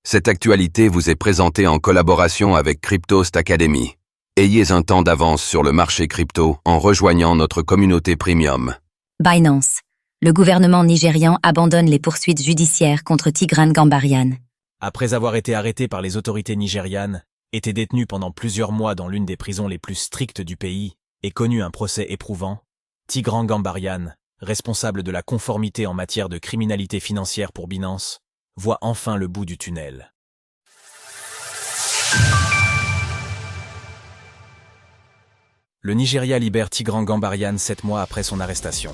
Cette actualité vous est présentée en collaboration avec Cryptost Academy. Ayez un temps d'avance sur le marché crypto en rejoignant notre communauté premium. Binance. Le gouvernement nigérian abandonne les poursuites judiciaires contre Tigran Gambaryan. Après avoir été arrêté par les autorités nigérianes, été détenu pendant plusieurs mois dans l'une des prisons les plus strictes du pays et connu un procès éprouvant, Tigran Gambaryan, responsable de la conformité en matière de criminalité financière pour Binance, voit enfin le bout du tunnel. Le Nigeria libère Tigran Gambaryan 7 mois après son arrestation.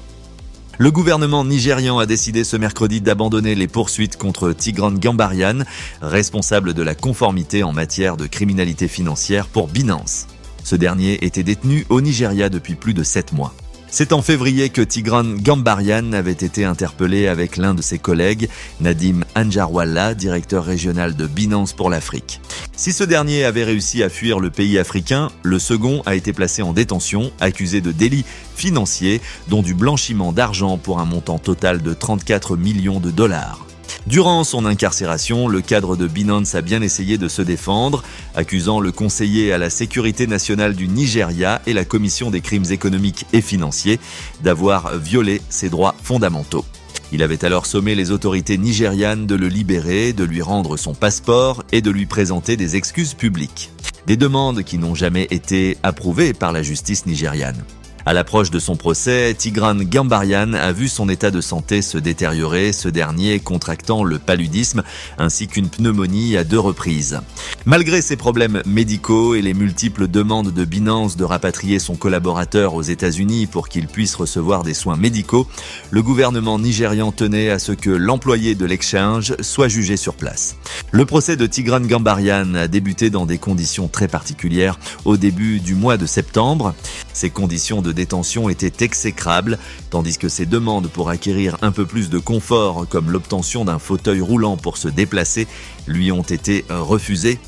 Le gouvernement nigérian a décidé ce mercredi d'abandonner les poursuites contre Tigran Gambaryan, responsable de la conformité en matière de criminalité financière pour Binance. Ce dernier était détenu au Nigeria depuis plus de 7 mois. C'est en février que Tigran Gambaryan avait été interpellé avec l'un de ses collègues, Nadim Anjarwalla, directeur régional de Binance pour l'Afrique. Si ce dernier avait réussi à fuir le pays africain, le second a été placé en détention, accusé de délits financiers, dont du blanchiment d'argent pour un montant total de 34 millions de dollars. Durant son incarcération, le cadre de Binance a bien essayé de se défendre, accusant le conseiller à la sécurité nationale du Nigeria et la commission des crimes économiques et financiers d'avoir violé ses droits fondamentaux. Il avait alors sommé les autorités nigérianes de le libérer, de lui rendre son passeport et de lui présenter des excuses publiques. Des demandes qui n'ont jamais été approuvées par la justice nigériane. À l'approche de son procès, Tigran Gambaryan a vu son état de santé se détériorer, ce dernier contractant le paludisme ainsi qu'une pneumonie à 2 reprises. Malgré ses problèmes médicaux et les multiples demandes de Binance de rapatrier son collaborateur aux États-Unis pour qu'il puisse recevoir des soins médicaux, le gouvernement nigérian tenait à ce que l'employé de l'exchange soit jugé sur place. Le procès de Tigran Gambaryan a débuté dans des conditions très particulières au début du mois de septembre. Ces conditions de détention étaient exécrables, tandis que ses demandes pour acquérir un peu plus de confort, comme l'obtention d'un fauteuil roulant pour se déplacer, lui ont été refusées.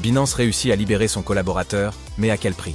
Binance réussit à libérer son collaborateur, mais à quel prix ?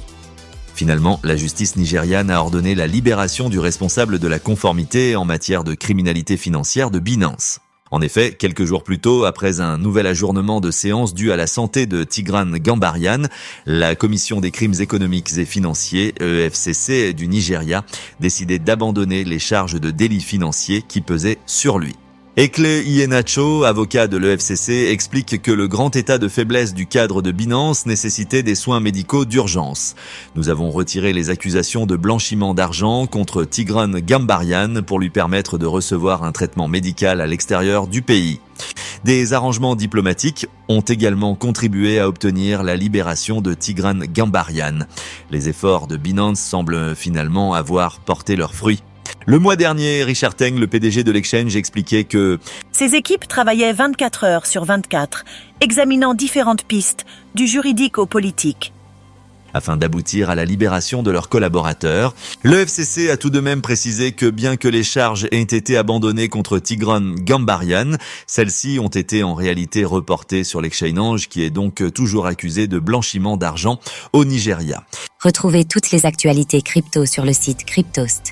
Finalement, la justice nigériane a ordonné la libération du responsable de la conformité en matière de criminalité financière de Binance. En effet, quelques jours plus tôt, après un nouvel ajournement de séance dû à la santé de Tigran Gambaryan, la Commission des crimes économiques et financiers, EFCC, du Nigeria, décidait d'abandonner les charges de délits financiers qui pesaient sur lui. Ekle Iheanacho, avocat de l'EFCC, explique que le grand état de faiblesse du cadre de Binance nécessitait des soins médicaux d'urgence. Nous avons retiré les accusations de blanchiment d'argent contre Tigran Gambaryan pour lui permettre de recevoir un traitement médical à l'extérieur du pays. Des arrangements diplomatiques ont également contribué à obtenir la libération de Tigran Gambaryan. Les efforts de Binance semblent finalement avoir porté leurs fruits. Le mois dernier, Richard Teng, le PDG de l'exchange, expliquait que ces équipes travaillaient 24 heures sur 24, examinant différentes pistes, du juridique au politique. Afin d'aboutir à la libération de leurs collaborateurs, l'EFCC a tout de même précisé que bien que les charges aient été abandonnées contre Tigran Gambaryan, celles-ci ont été en réalité reportées sur l'exchange qui est donc toujours accusé de blanchiment d'argent au Nigeria. Retrouvez toutes les actualités crypto sur le site cryptost.fr.